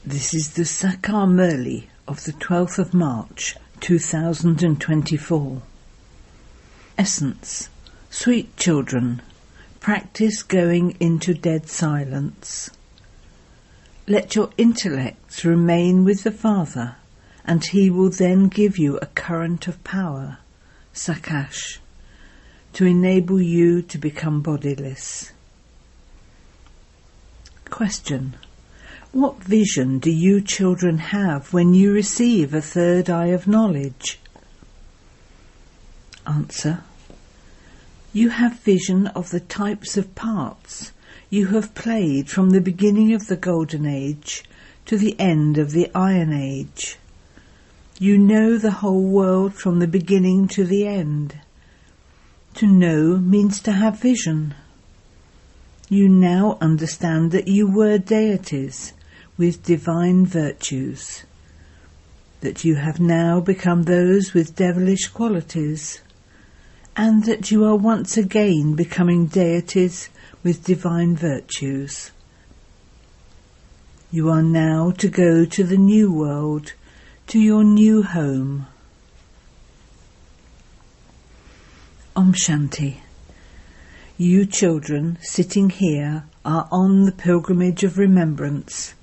This is the Sakar Murli of the 12th of March 2024. Essence. Sweet children, practice going into dead silence. Let your intellects remain with the Father, and He will then give you a current of power, Sakash, to enable you to become bodiless. Question. What vision do you children have when you receive a third eye of knowledge? Answer. You have vision of the types of parts you have played from the beginning of the Golden Age to the end of the Iron Age. You know the whole world from the beginning to the end. To know means to have vision. You now understand that you were deities with divine virtues, that you have now become those with devilish qualities, and that you are once again becoming deities with divine virtues. You are now to go to the new world, to your new home. Om Shanti. You children sitting here are on the pilgrimage of remembrance.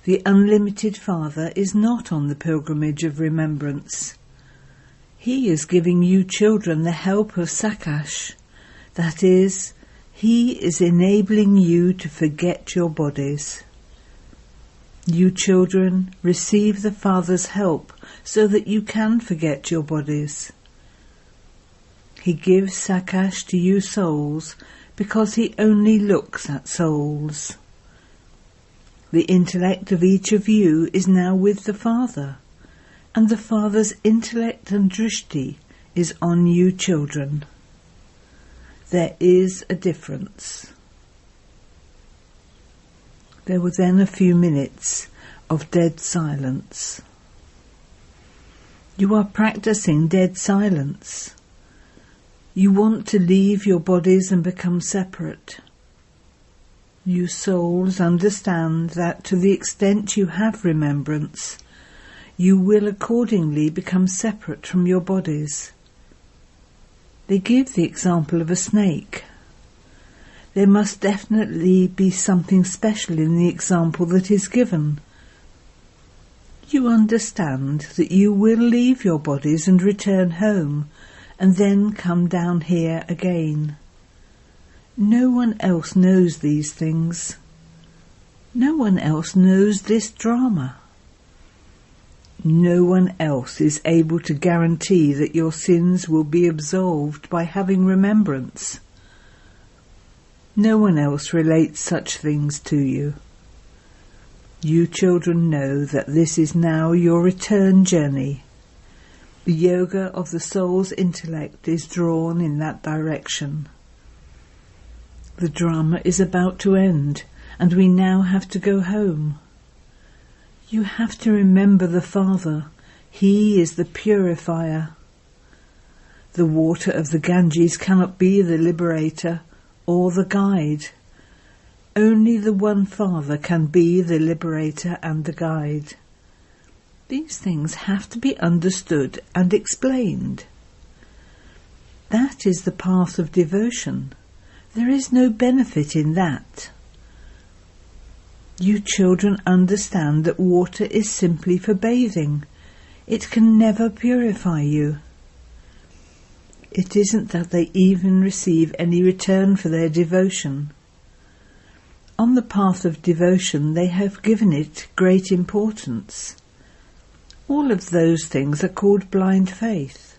The unlimited Father is not on the pilgrimage of remembrance. He is giving you children the help of Sakash. That is, He is enabling you to forget your bodies. You children receive the Father's help so that you can forget your bodies. He gives Sakash to you souls because He only looks at souls. The intellect of each of you is now with the Father, and the Father's intellect and drishti is on you children. There is a difference. There were then a few minutes of dead silence. You are practicing dead silence. You want to leave your bodies and become separate. You souls understand that to the extent you have remembrance, you will accordingly become separate from your bodies. They give the example of a snake. There must definitely be something special in the example that is given. You understand that you will leave your bodies and return home, and then come down here again. No one else knows these things. No one else knows this drama. No one else is able to guarantee that your sins will be absolved by having remembrance. No one else relates such things to you. You children know that this is now your return journey. The yoga of the soul's intellect is drawn in that direction. The drama is about to end, and we now have to go home. You have to remember the Father. He is the purifier. The water of the Ganges cannot be the liberator or the guide. Only the one Father can be the liberator and the guide. These things have to be understood and explained. That is the path of devotion. There is no benefit in that. You children understand that water is simply for bathing. It can never purify you. It isn't that they even receive any return for their devotion. On the path of devotion they have given it great importance. All of those things are called blind faith.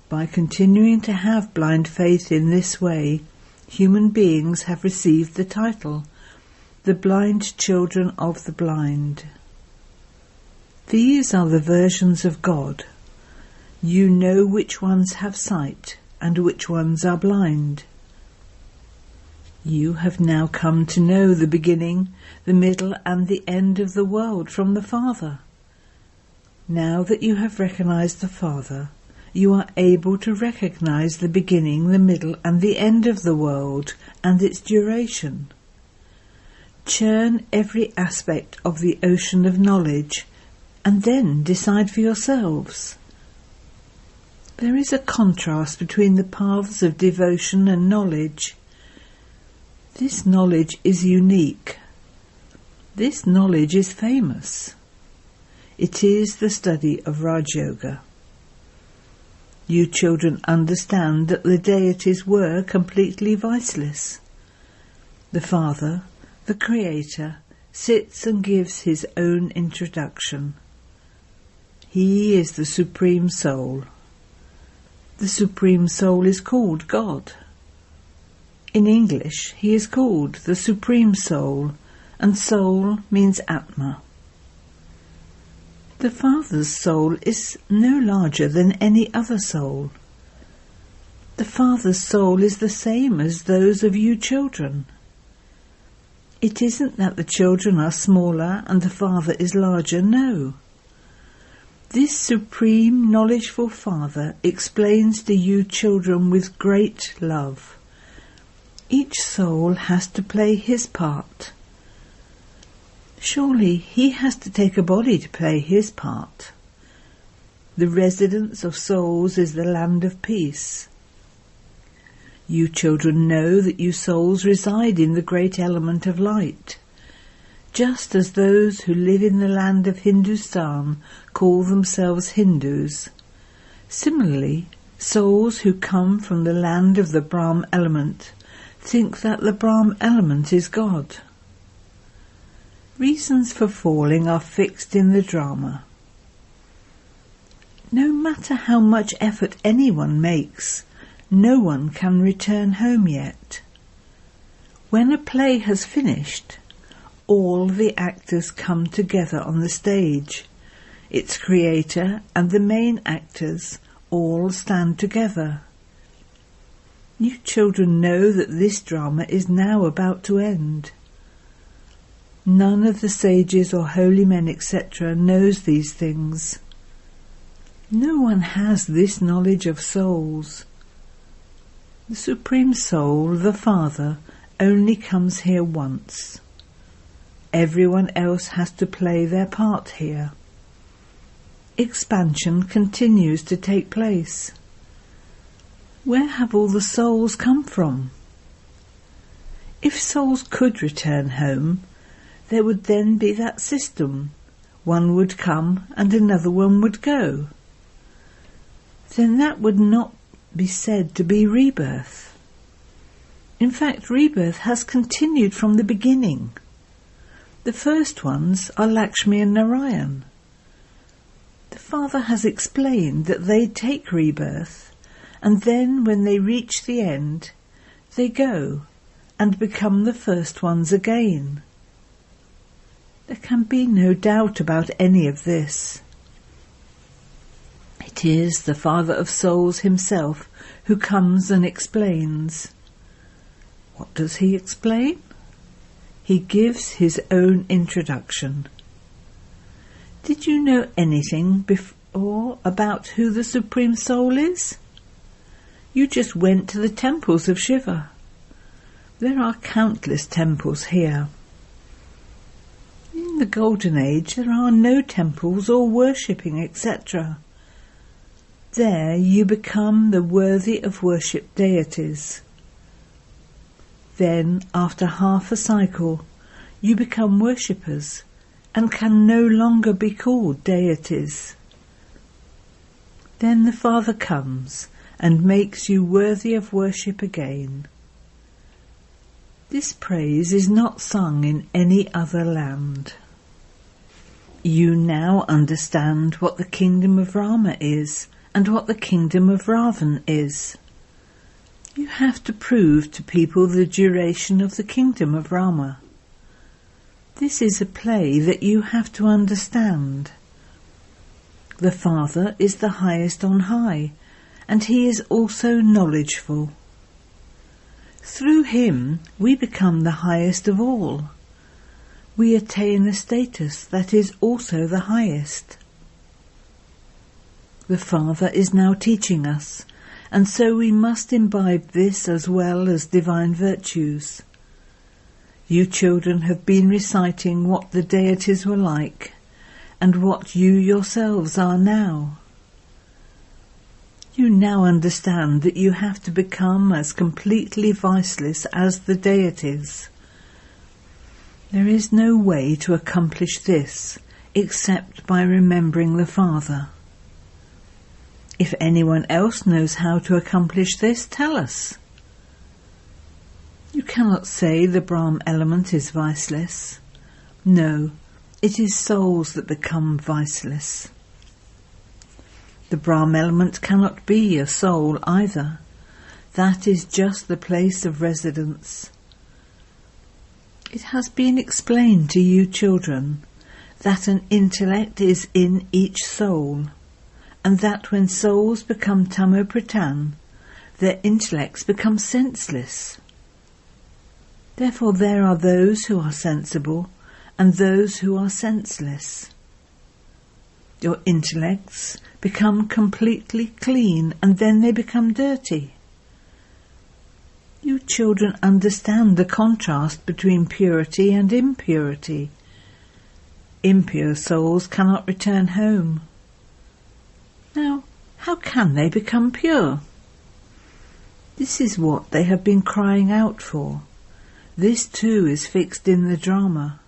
By continuing to have blind faith in this way, human beings have received the title, the blind children of the blind. These are the versions of God. You know which ones have sight and which ones are blind. You have now come to know the beginning, the middle and the end of the world from the Father. Now that you have recognized the Father, you are able to recognize the beginning, the middle and the end of the world and its duration. Churn every aspect of the ocean of knowledge and then decide for yourselves. There is a contrast between the paths of devotion and knowledge. This knowledge is unique. This knowledge is famous. It is the study of Raj Yoga. You children understand that the deities were completely voiceless. The Father, the Creator, sits and gives his own introduction. He is the Supreme Soul. The Supreme Soul is called God. In English, he is called the Supreme Soul, and soul means Atma. The Father's soul is no larger than any other soul. The Father's soul is the same as those of you children. It isn't that the children are smaller and the Father is larger, no. This supreme, knowledgeful Father explains to you children with great love. Each soul has to play his part. Surely he has to take a body to play his part. The residence of souls is the land of peace. You children know that you souls reside in the great element of light, just as those who live in the land of Hindustan call themselves Hindus. Similarly, souls who come from the land of the Brahma element think that the Brahma element is God. Reasons for falling are fixed in the drama. No matter how much effort anyone makes, no one can return home yet. When a play has finished, all the actors come together on the stage. Its creator and the main actors all stand together. You children know that this drama is now about to end. None of the sages or holy men, etc., knows these things. No one has this knowledge of souls. The Supreme Soul, the Father, only comes here once. Everyone else has to play their part here. Expansion continues to take place. Where have all the souls come from? If souls could return home, there would then be that system. One would come and another one would go. Then that would not be said to be rebirth. In fact, rebirth has continued from the beginning. The first ones are Lakshmi and Narayan. The Father has explained that they take rebirth, and then when they reach the end, they go and become the first ones again. There can be no doubt about any of this. It is the Father of Souls himself who comes and explains. What does he explain? He gives his own introduction. Did you know anything before about who the Supreme Soul is? You just went to the temples of Shiva. There are countless temples here. In the Golden Age there are no temples or worshipping, etc. There you become the worthy of worship deities. Then, after half a cycle, you become worshippers and can no longer be called deities. Then the Father comes and makes you worthy of worship again. This praise is not sung in any other land. You now understand what the kingdom of Rama is and what the kingdom of Ravan is. You have to prove to people the duration of the kingdom of Rama. This is a play that you have to understand. The Father is the highest on high, and he is also knowledgeful. Through him we become the highest of all. We attain a status that is also the highest. The Father is now teaching us, and so we must imbibe this as well as divine virtues. You children have been reciting what the deities were like and what you yourselves are now. You now understand that you have to become as completely viceless as the deities. There is no way to accomplish this except by remembering the Father. If anyone else knows how to accomplish this, tell us. You cannot say the Brahma element is viceless. No, it is souls that become viceless. The Brahma element cannot be a soul either. That is just the place of residence. It has been explained to you children that an intellect is in each soul, and that when souls become tamo-pradhan, their intellects become senseless. Therefore there are those who are sensible and those who are senseless. Your intellects become completely clean and then they become dirty. You children understand the contrast between purity and impurity. Impure souls cannot return home. Now, how can they become pure? This is what they have been crying out for. This too is fixed in the drama.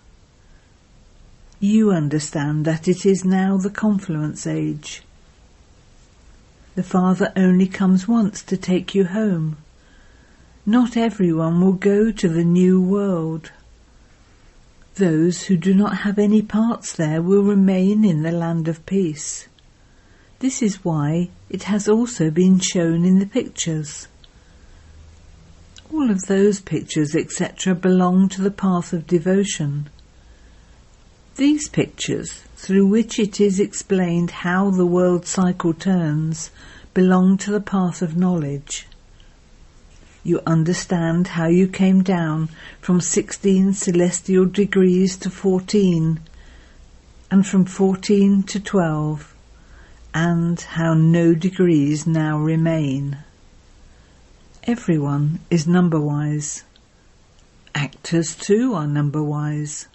You understand that it is now the confluence age. The Father only comes once to take you home. Not everyone will go to the new world. Those who do not have any parts there will remain in the land of peace. This is why it has also been shown in the pictures. All of those pictures, etc., belong to the path of devotion. These pictures, through which it is explained how the world cycle turns, belong to the path of knowledge. You understand how you came down from 16 celestial degrees to 14, and from 14 to 12, and how no degrees now remain. Everyone is number-wise. Actors too are number-wise.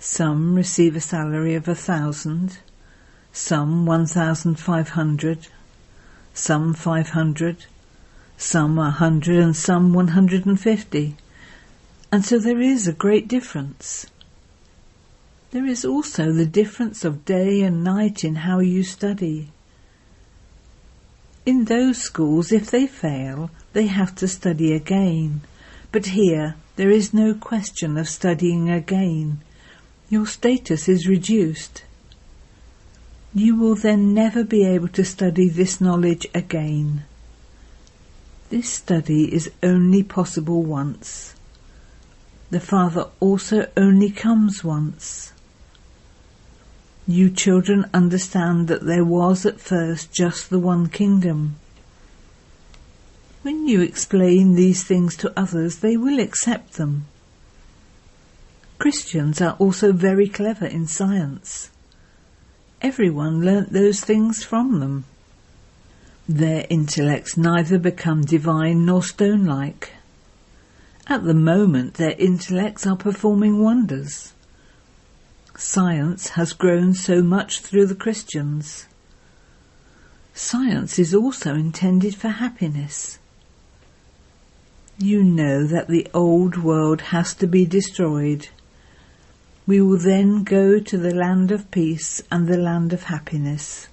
Some receive a salary of 1,000, some 1,500, some 500, some 100 and some 150, and so there is a great difference. There is also the difference of day and night in how you study. In those schools, if they fail, they have to study again, but here there is no question of studying again. Your status is reduced. You will then never be able to study this knowledge again. This study is only possible once. The Father also only comes once. You children understand that there was at first just the one kingdom. When you explain these things to others, they will accept them. Christians are also very clever in science. Everyone learnt those things from them. Their intellects neither become divine nor stone-like. At the moment their intellects are performing wonders. Science has grown so much through the Christians. Science is also intended for happiness. You know that the old world has to be destroyed. We will then go to the land of peace and the land of happiness.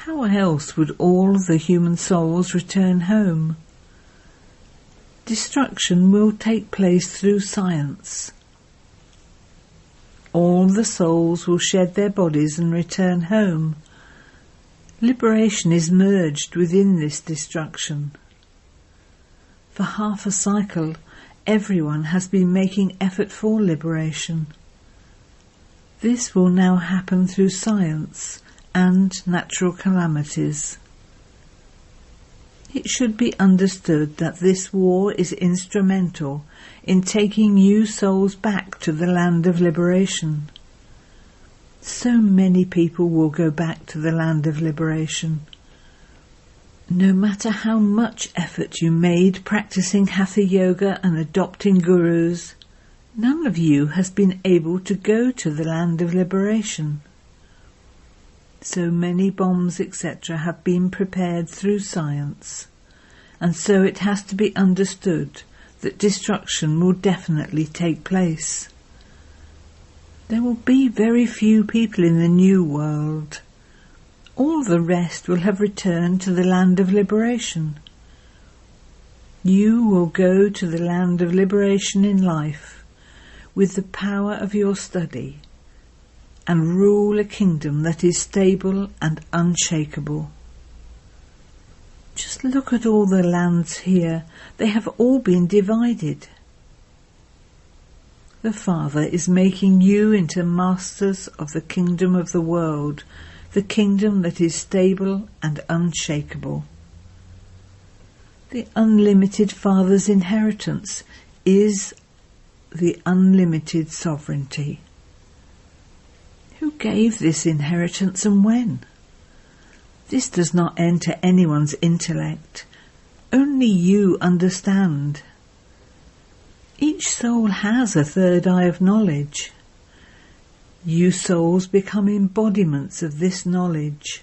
How else would all the human souls return home? Destruction will take place through science. All the souls will shed their bodies and return home. Liberation is merged within this destruction. For half a cycle, everyone has been making effort for liberation. This will now happen through science and natural calamities. It should be understood that this war is instrumental in taking you souls back to the land of liberation. So many people will go back to the land of liberation. No matter how much effort you made practicing Hatha Yoga and adopting gurus, none of you has been able to go to the land of liberation. So many bombs, etc., have been prepared through science, and so it has to be understood that destruction will definitely take place. There will be very few people in the new world. All the rest will have returned to the land of liberation. You will go to the land of liberation in life with the power of your study and rule a kingdom that is stable and unshakable. Just look at all the lands here. They have all been divided. The Father is making you into masters of the kingdom of the world, the kingdom that is stable and unshakable. The unlimited Father's inheritance is the unlimited sovereignty. Who gave this inheritance and when? This does not enter anyone's intellect. Only you understand. Each soul has a third eye of knowledge. You souls become embodiments of this knowledge.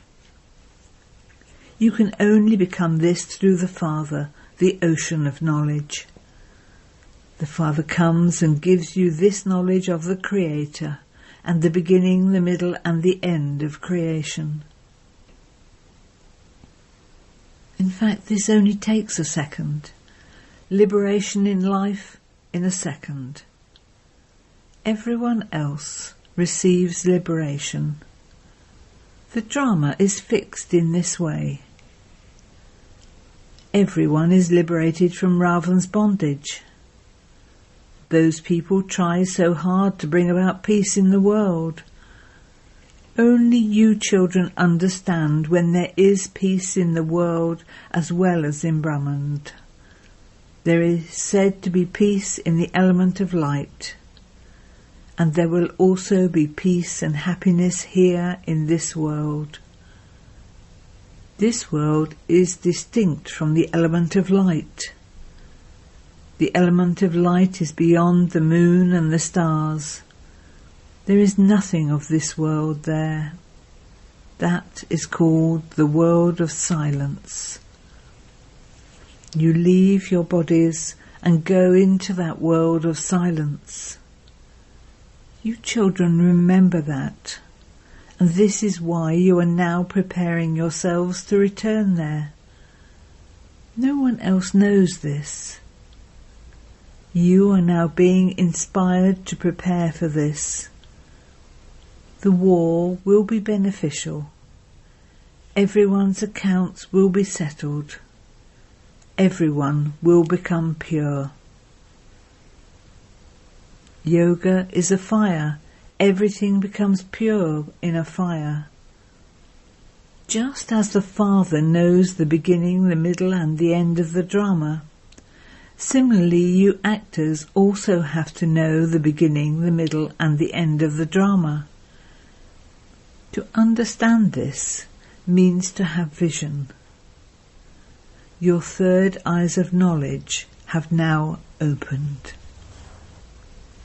You can only become this through the Father, the ocean of knowledge. The Father comes and gives you this knowledge of the Creator, and the beginning, the middle, and the end of creation. In fact, this only takes a second. Liberation in life in a second. Everyone else receives liberation. The drama is fixed in this way. Everyone is liberated from Ravan's bondage. Those people try so hard to bring about peace in the world. Only you children understand when there is peace in the world as well as in Brahman. There is said to be peace in the element of light, and there will also be peace and happiness here in this world. This world is distinct from the element of light. The element of light is beyond the moon and the stars. There is nothing of this world there. That is called the world of silence. You leave your bodies and go into that world of silence. You children remember that, and this is why you are now preparing yourselves to return there. No one else knows this. You are now being inspired to prepare for this. The war will be beneficial. Everyone's accounts will be settled. Everyone will become pure. Yoga is a fire. Everything becomes pure in a fire. Just as the Father knows the beginning, the middle and the end of the drama, similarly you actors also have to know the beginning, the middle and the end of the drama. To understand this means to have vision. Your third eyes of knowledge have now opened.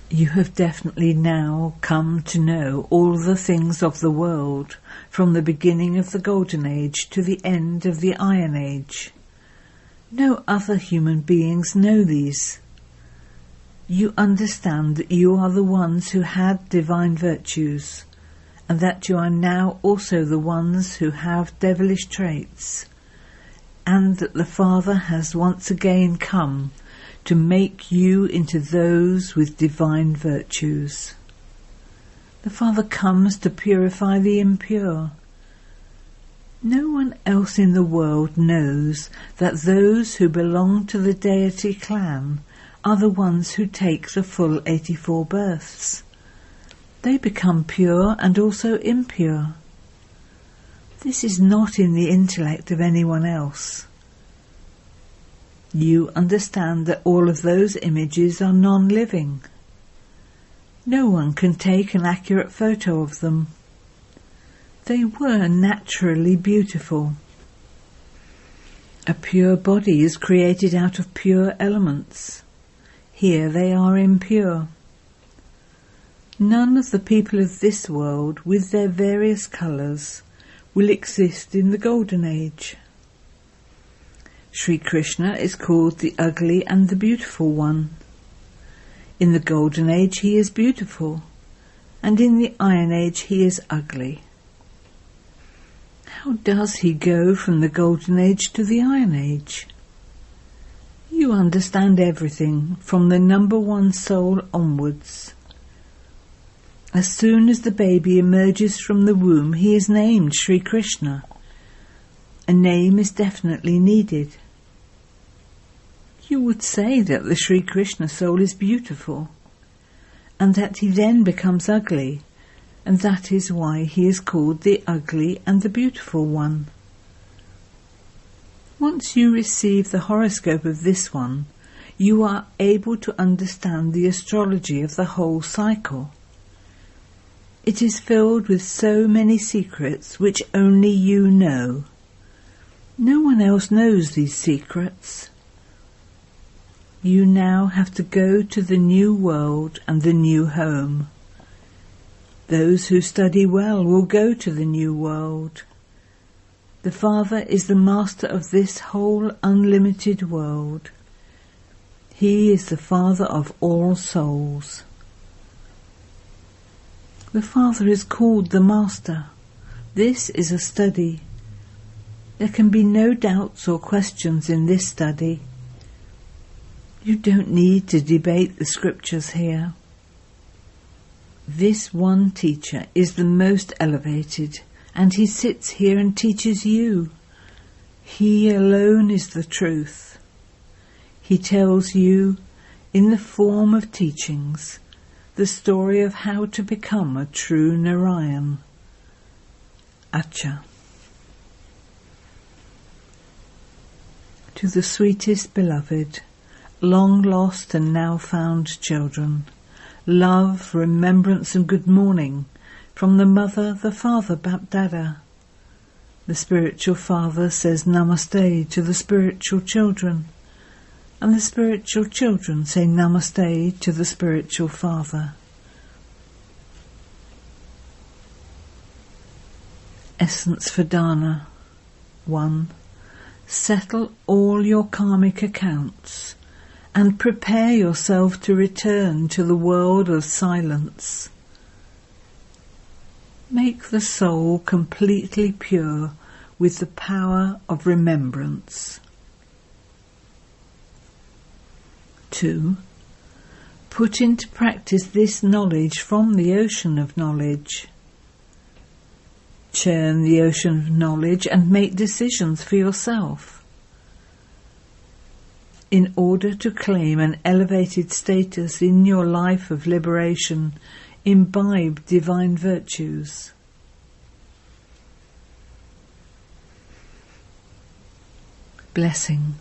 You have definitely now come to know all the things of the world, from the beginning of the Golden Age to the end of the Iron Age. No other human beings know these. You understand that you are the ones who had divine virtues, and that you are now also the ones who have devilish traits, and that the Father has once again come to make you into those with divine virtues. The Father comes to purify the impure. No one else in the world knows that those who belong to the deity clan are the ones who take the full 84 births. They become pure and also impure. This is not in the intellect of anyone else. You understand that all of those images are non-living. No one can take an accurate photo of them. They were naturally beautiful. A pure body is created out of pure elements. Here they are impure. None of the people of this world, with their various colours, will exist in the Golden Age. Sri Krishna is called the Ugly and the Beautiful One. In the Golden Age he is beautiful, and in the Iron Age he is ugly. How does he go from the Golden Age to the Iron Age? You understand everything from the number one soul onwards. As soon as the baby emerges from the womb, he is named Sri Krishna. A name is definitely needed. You would say that the Sri Krishna soul is beautiful, and that he then becomes ugly, and that is why he is called the Ugly and the Beautiful One. Once you receive the horoscope of this one, you are able to understand the astrology of the whole cycle. It is filled with so many secrets which only you know. No one else knows these secrets. You now have to go to the new world and the new home. Those who study well will go to the new world. The Father is the master of this whole unlimited world. He is the Father of all souls. The Father is called the Master. This is a study. There can be no doubts or questions in this study. You don't need to debate the scriptures here. This one teacher is the most elevated, and he sits here and teaches you. He alone is the truth. He tells you, in the form of teachings, the story of how to become a true Narayan. Acha. To the sweetest beloved, long lost and now found children, love, remembrance and good morning from the mother, the father, Bap-Dada. The spiritual father says namaste to the spiritual children, and the spiritual children say namaste to the spiritual father. Essence for Dana. 1. Settle all your karmic accounts and prepare yourself to return to the world of silence. Make the soul completely pure with the power of remembrance. 2. Put into practice this knowledge from the ocean of knowledge. Churn the ocean of knowledge and make decisions for yourself. In order to claim an elevated status in your life of liberation, imbibe divine virtues. Blessing.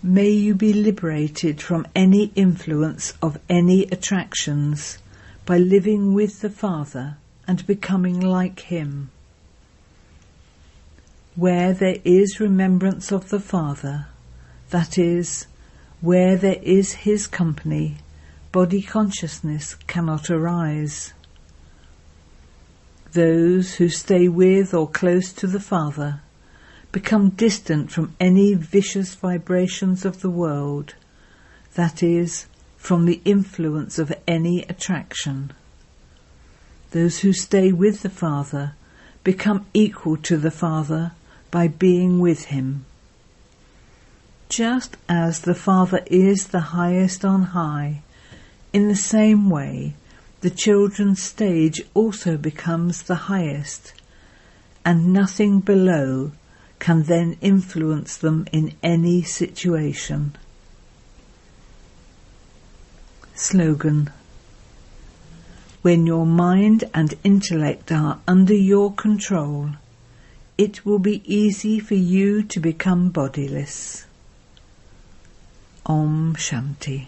May you be liberated from any influence of any attractions by living with the Father and becoming like him. Where there is remembrance of the Father, that is, where there is his company, body consciousness cannot arise. Those who stay with or close to the Father become distant from any vicious vibrations of the world, that is, from the influence of any attraction. Those who stay with the Father become equal to the Father by being with him. Just as the Father is the highest on high, in the same way the children's stage also becomes the highest, and nothing below can then influence them in any situation. Slogan. When your mind and intellect are under your control, it will be easy for you to become bodiless. Om Shanti.